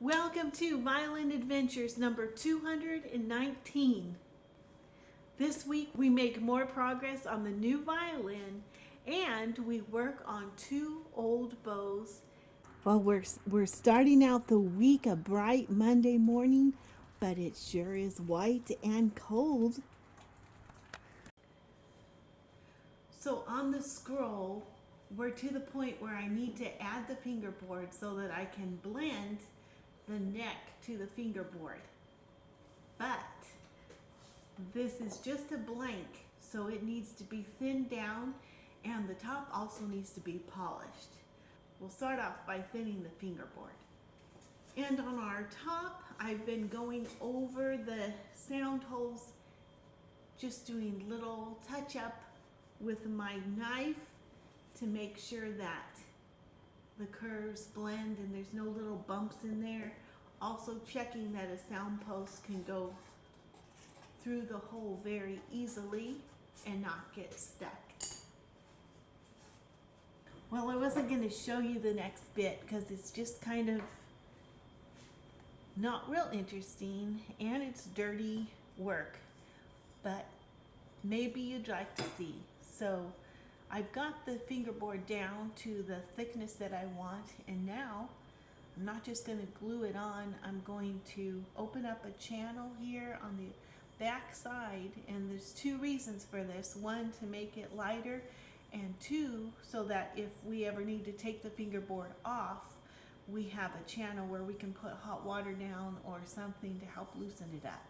Welcome to Violin Adventures number 219. This week we make more progress on the new violin and we work on two old bows. Well, we're starting out the week a bright Monday morning, but it sure is white and cold. So on the scroll, we're to the point where I need to add the fingerboard so that I can blend the neck to the fingerboard. But this is just a blank, so it needs to be thinned down and the top also needs to be polished. We'll start off by thinning the fingerboard. And on our top, I've been going over the sound holes, just doing little touch up with my knife to make sure that the curves blend and there's no little bumps in there. Also checking that a sound post can go through the hole very easily and not get stuck. Well, I wasn't going to show you the next bit because it's just kind of not real interesting and it's dirty work, but maybe you'd like to see. So I've got the fingerboard down to the thickness that I want, and now I'm not just going to glue it on, I'm going to open up a channel here on the back side, and there's two reasons for this. One, to make it lighter, and two, so that if we ever need to take the fingerboard off, we have a channel where we can put hot water down or something to help loosen it up.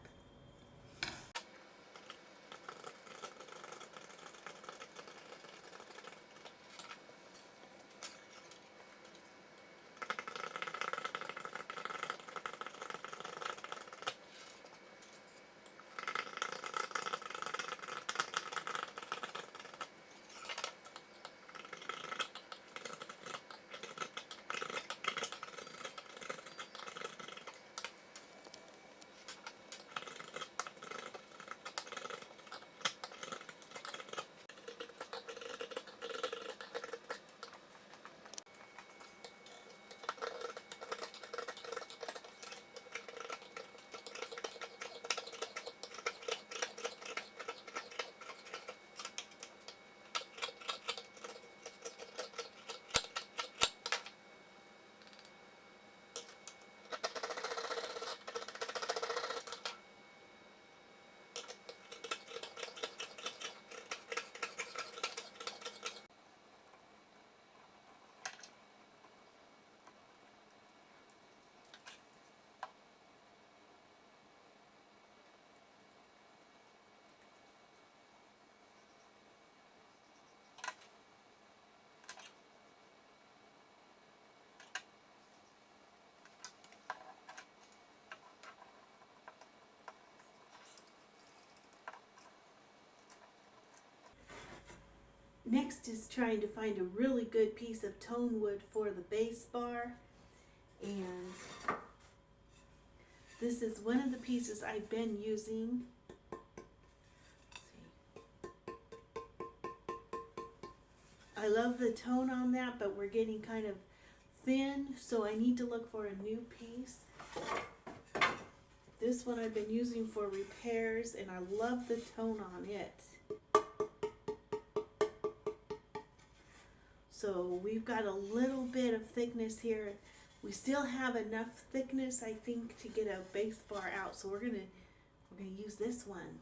Next is trying to find a really good piece of tone wood for the Bassbar, and this is one of the pieces I've been using. I love the tone on that, but we're getting kind of thin, so I need to look for a new piece. This one I've been using for repairs, and I love the tone on it. So we've got a little bit of thickness here. We still have enough thickness, I think, to get a Bassbar out. So we're gonna use this one.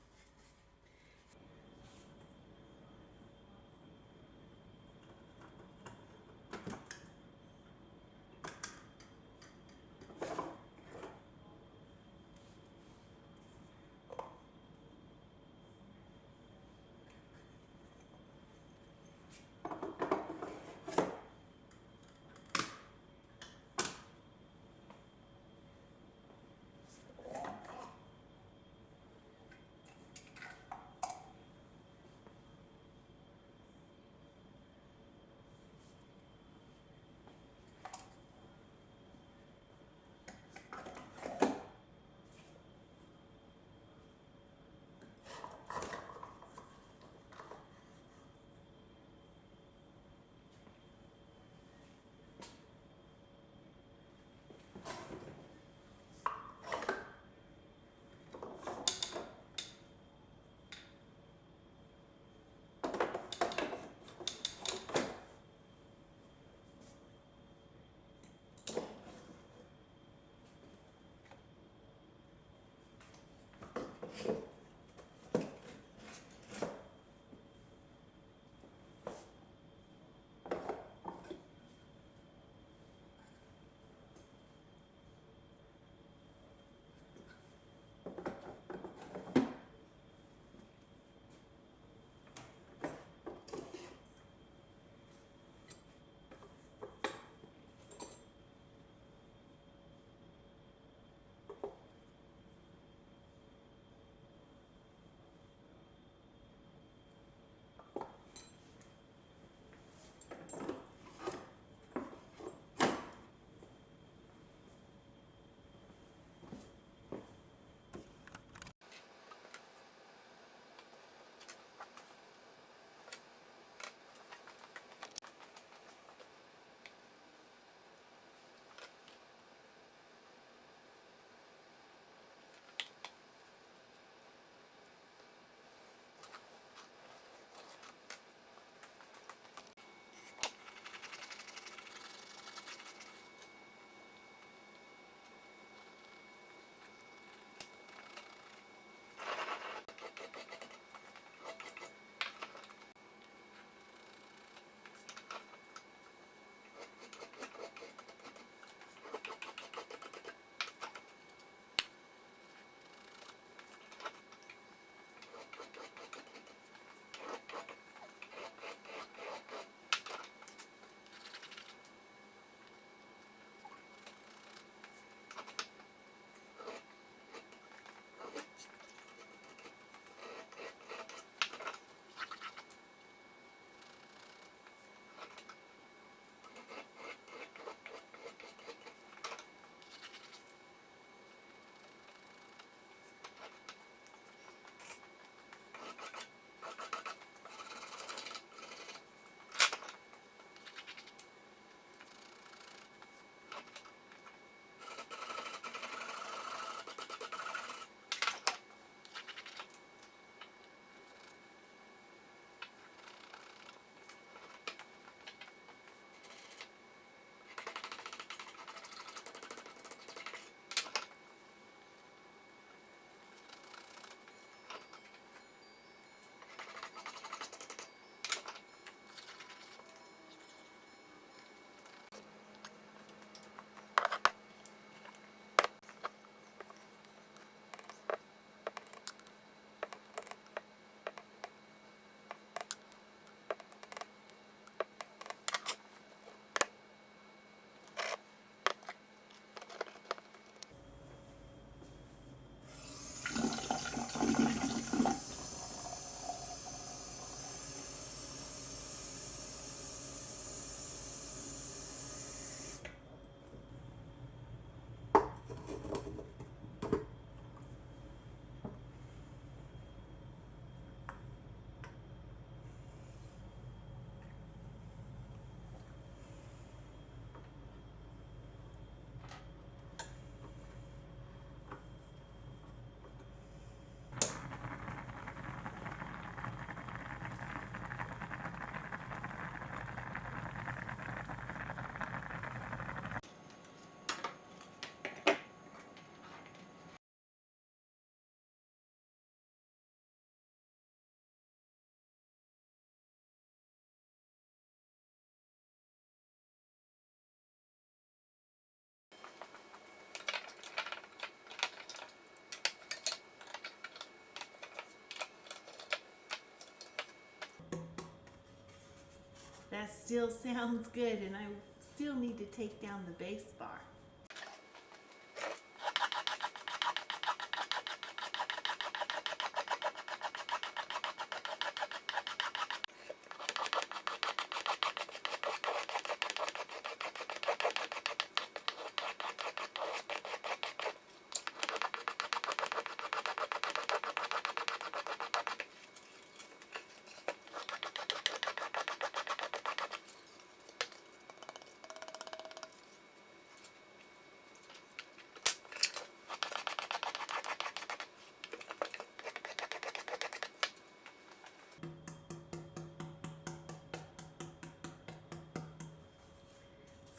still sounds good, and I still need to take down the bass bar.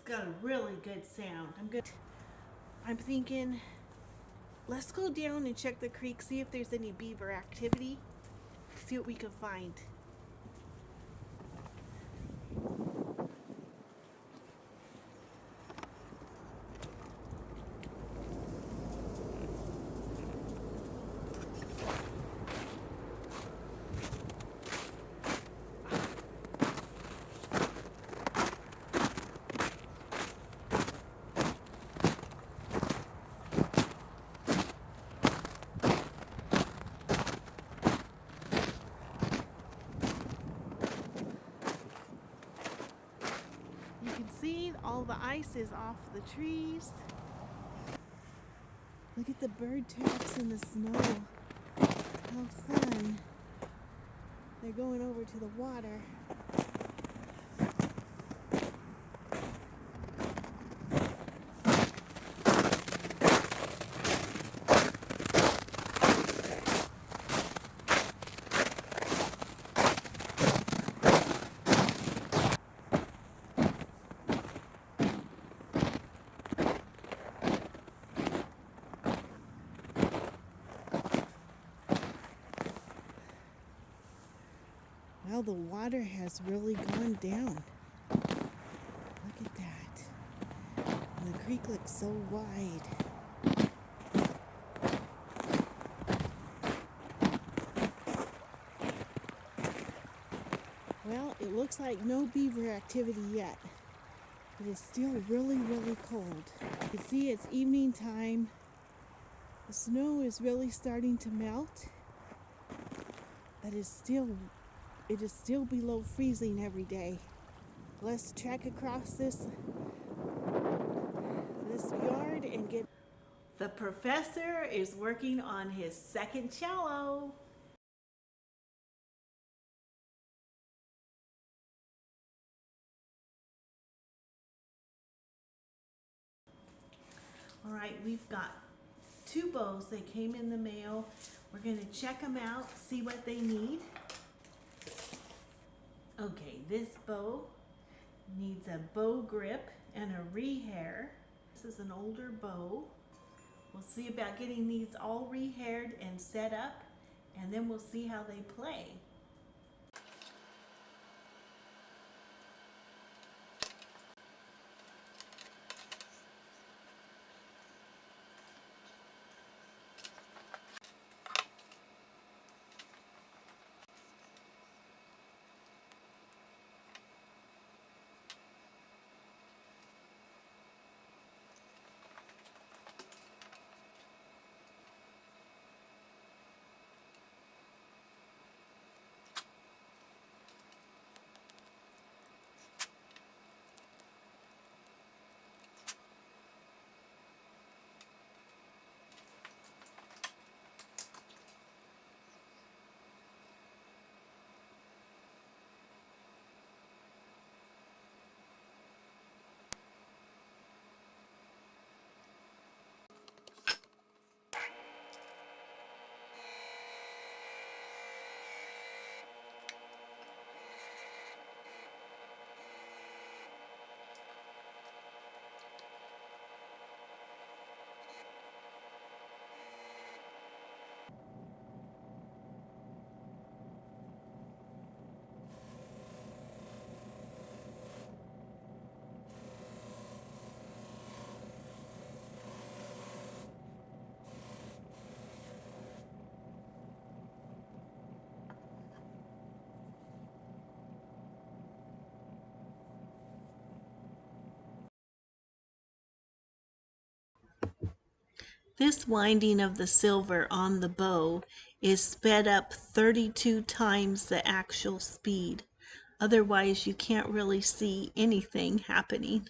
Got a really good sound. I'm thinking, let's go down and check the creek, see if there's any beaver activity, see what we can find. You can see all the ice is off the trees. Look at the bird tracks in the snow. How fun. They're going over to the water. Well, the water has really gone down. Look at that. And the creek looks so wide. Well, it looks like no beaver activity yet. It is still really, really cold. You can see it's evening time. The snow is really starting to melt. But it is still below freezing every day. Let's trek across this yard and get... The professor is working on his second cello. All right, we've got 2 bows. They came in the mail. We're going to check them out, see what they need. Okay, this bow needs a bow grip and a rehair. This is an older bow. We'll see about getting these all rehaired and set up, and then we'll see how they play. This winding of the silver on the bow is sped up 32 times the actual speed. Otherwise, you can't really see anything happening.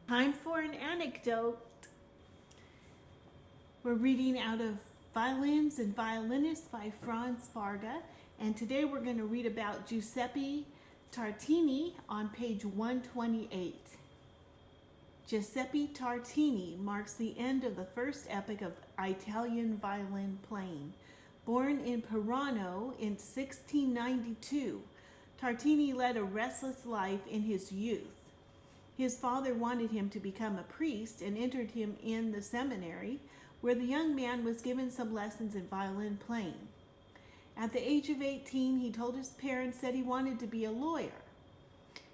Time for an anecdote. We're reading out of Violins and Violinists by Franz Farga, and today we're going to read about Giuseppe Tartini on page 128. Giuseppe Tartini marks the end of the first epoch of Italian violin playing. Born in Pirano in 1692, Tartini led a restless life in his youth. His father wanted him to become a priest and entered him in the seminary, where the young man was given some lessons in violin playing. At the age of 18, he told his parents that he wanted to be a lawyer,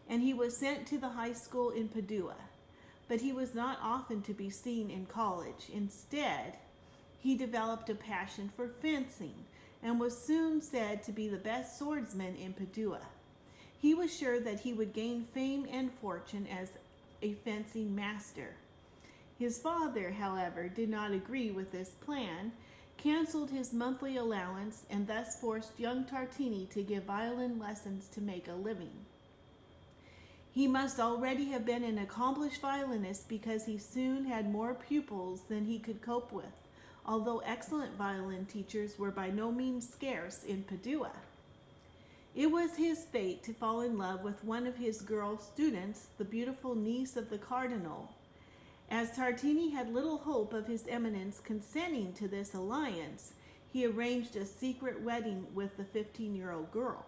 and he was sent to the high school in Padua. But he was not often to be seen in college. Instead, he developed a passion for fencing and was soon said to be the best swordsman in Padua. He was sure that he would gain fame and fortune as a fencing master. His father, however, did not agree with this plan, canceled his monthly allowance, and thus forced young Tartini to give violin lessons to make a living. He must already have been an accomplished violinist because he soon had more pupils than he could cope with, although excellent violin teachers were by no means scarce in Padua. It was his fate to fall in love with one of his girl students, the beautiful niece of the cardinal. As Tartini had little hope of His Eminence consenting to this alliance, he arranged a secret wedding with the 15-year-old girl.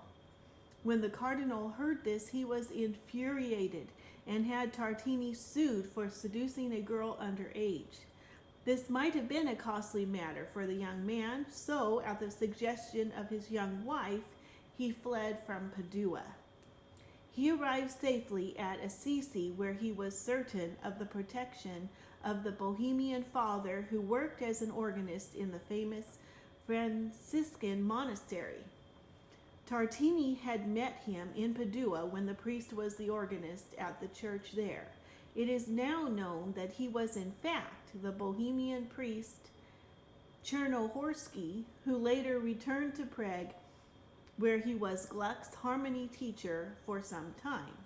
When the cardinal heard this, he was infuriated and had Tartini sued for seducing a girl under age. This might have been a costly matter for the young man, so at the suggestion of his young wife, he fled from Padua. He arrived safely at Assisi, where he was certain of the protection of the Bohemian father who worked as an organist in the famous Franciscan monastery. Tartini had met him in Padua when the priest was the organist at the church there. It is now known that he was in fact the Bohemian priest Chernohorsky, who later returned to Prague, where he was Gluck's harmony teacher for some time.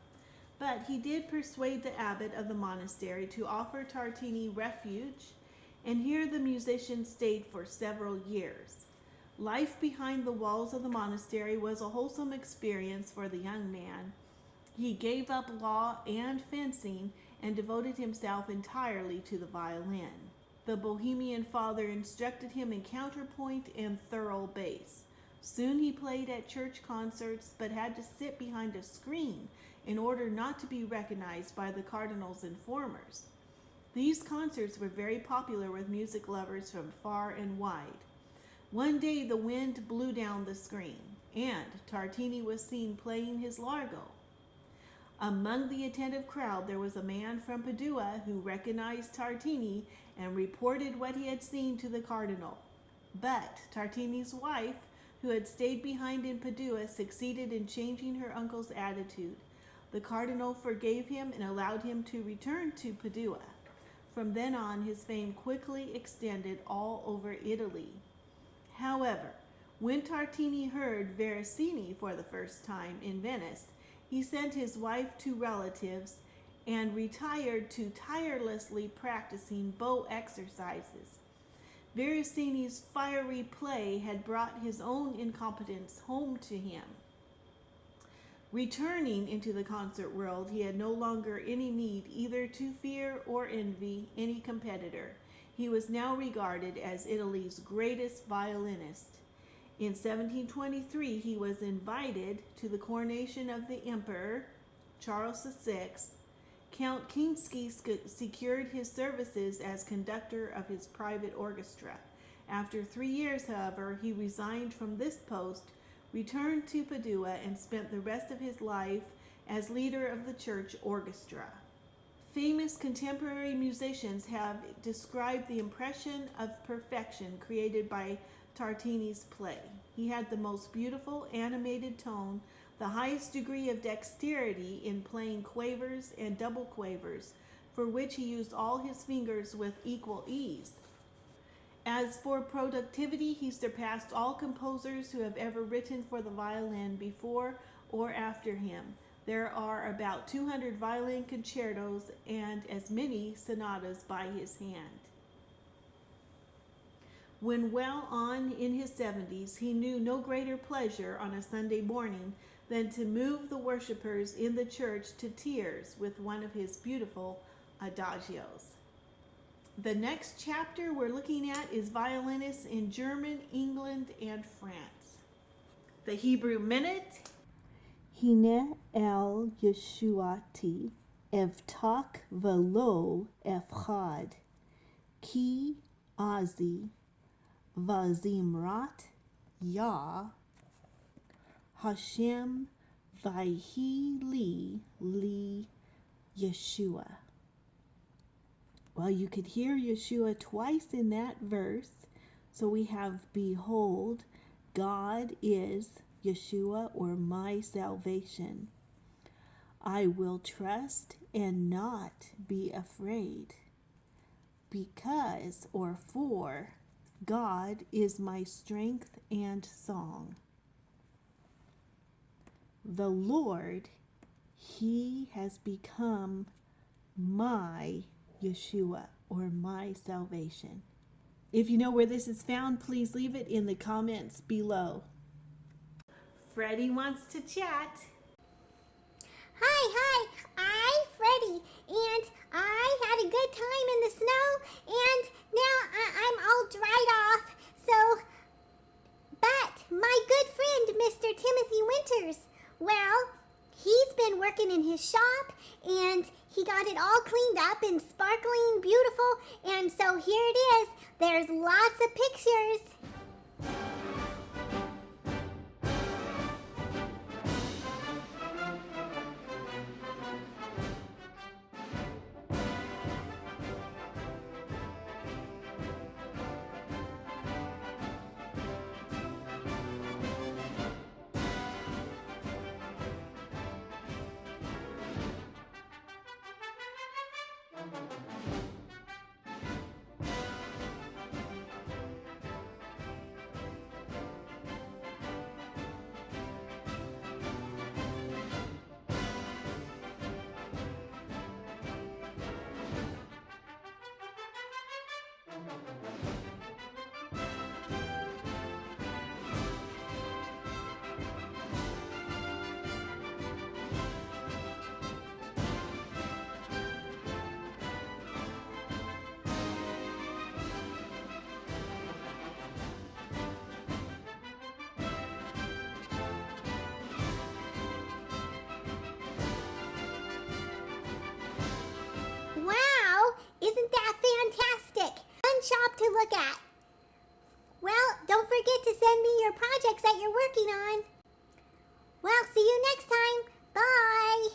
But he did persuade the abbot of the monastery to offer Tartini refuge, and here the musician stayed for several years. Life behind the walls of the monastery was a wholesome experience for the young man. He gave up law and fencing and devoted himself entirely to the violin. The Bohemian father instructed him in counterpoint and thorough bass. Soon he played at church concerts, but had to sit behind a screen in order not to be recognized by the cardinal's informers. These concerts were very popular with music lovers from far and wide. One day the wind blew down the screen, and Tartini was seen playing his largo. Among the attentive crowd there was a man from Padua who recognized Tartini and reported what he had seen to the cardinal. But Tartini's wife, who had stayed behind in Padua, succeeded in changing her uncle's attitude. The cardinal forgave him and allowed him to return to Padua. From then on, his fame quickly extended all over Italy. However, when Tartini heard Veracini for the first time in Venice, he sent his wife to relatives and retired to tirelessly practicing bow exercises. Veracini's fiery play had brought his own incompetence home to him. Returning into the concert world, he had no longer any need either to fear or envy any competitor. He was now regarded as Italy's greatest violinist. In 1723, he was invited to the coronation of the Emperor, Charles VI. Count Kinsky secured his services as conductor of his private orchestra. After 3 years, however, he resigned from this post, returned to Padua, and spent the rest of his life as leader of the church orchestra. Famous contemporary musicians have described the impression of perfection created by Tartini's play. He had the most beautiful animated tone, the highest degree of dexterity in playing quavers and double quavers, for which he used all his fingers with equal ease. As for productivity, he surpassed all composers who have ever written for the violin before or after him. There are about 200 violin concertos and as many sonatas by his hand. When well on in his 70s, he knew no greater pleasure on a Sunday morning than to move the worshipers in the church to tears with one of his beautiful adagios. The next chapter we're looking at is violinists in German, England, and France. The Hebrew Minute. Hine el Yeshuati evtak velo efchad ki azi vazimrat ya Hashem vayhi li Yeshua. Well, you could hear Yeshua twice in that verse. So we have, behold, God is Yeshua, or my salvation. I will trust and not be afraid, because, or for, God is my strength and song. The Lord, He has become my Yeshua, or my salvation. If you know where this is found, please leave it in the comments below. Freddie wants to chat. Hi, I'm Freddie, and I had a good time in the snow, and now I'm all dried off, so, but my good friend, Mr. Timothy Winters, well, he's been working in his shop, and he got it all cleaned up and sparkling beautiful, and so here it is. There's lots of pictures. look at. Well, don't forget to send me your projects that you're working on. Well, see you next time. Bye.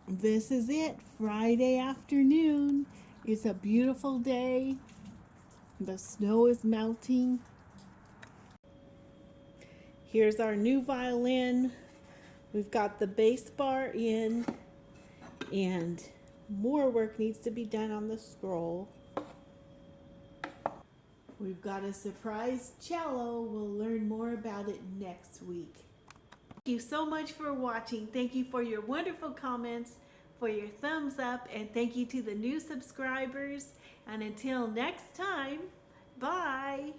This is it, Friday afternoon. It's a beautiful day. The snow is melting. Here's our new violin. We've got the bass bar in, and more work needs to be done on the scroll. We've got a surprise cello. We'll learn more about it next week. Thank you so much for watching. Thank you for your wonderful comments, for your thumbs up, and thank you to the new subscribers. And until next time, bye.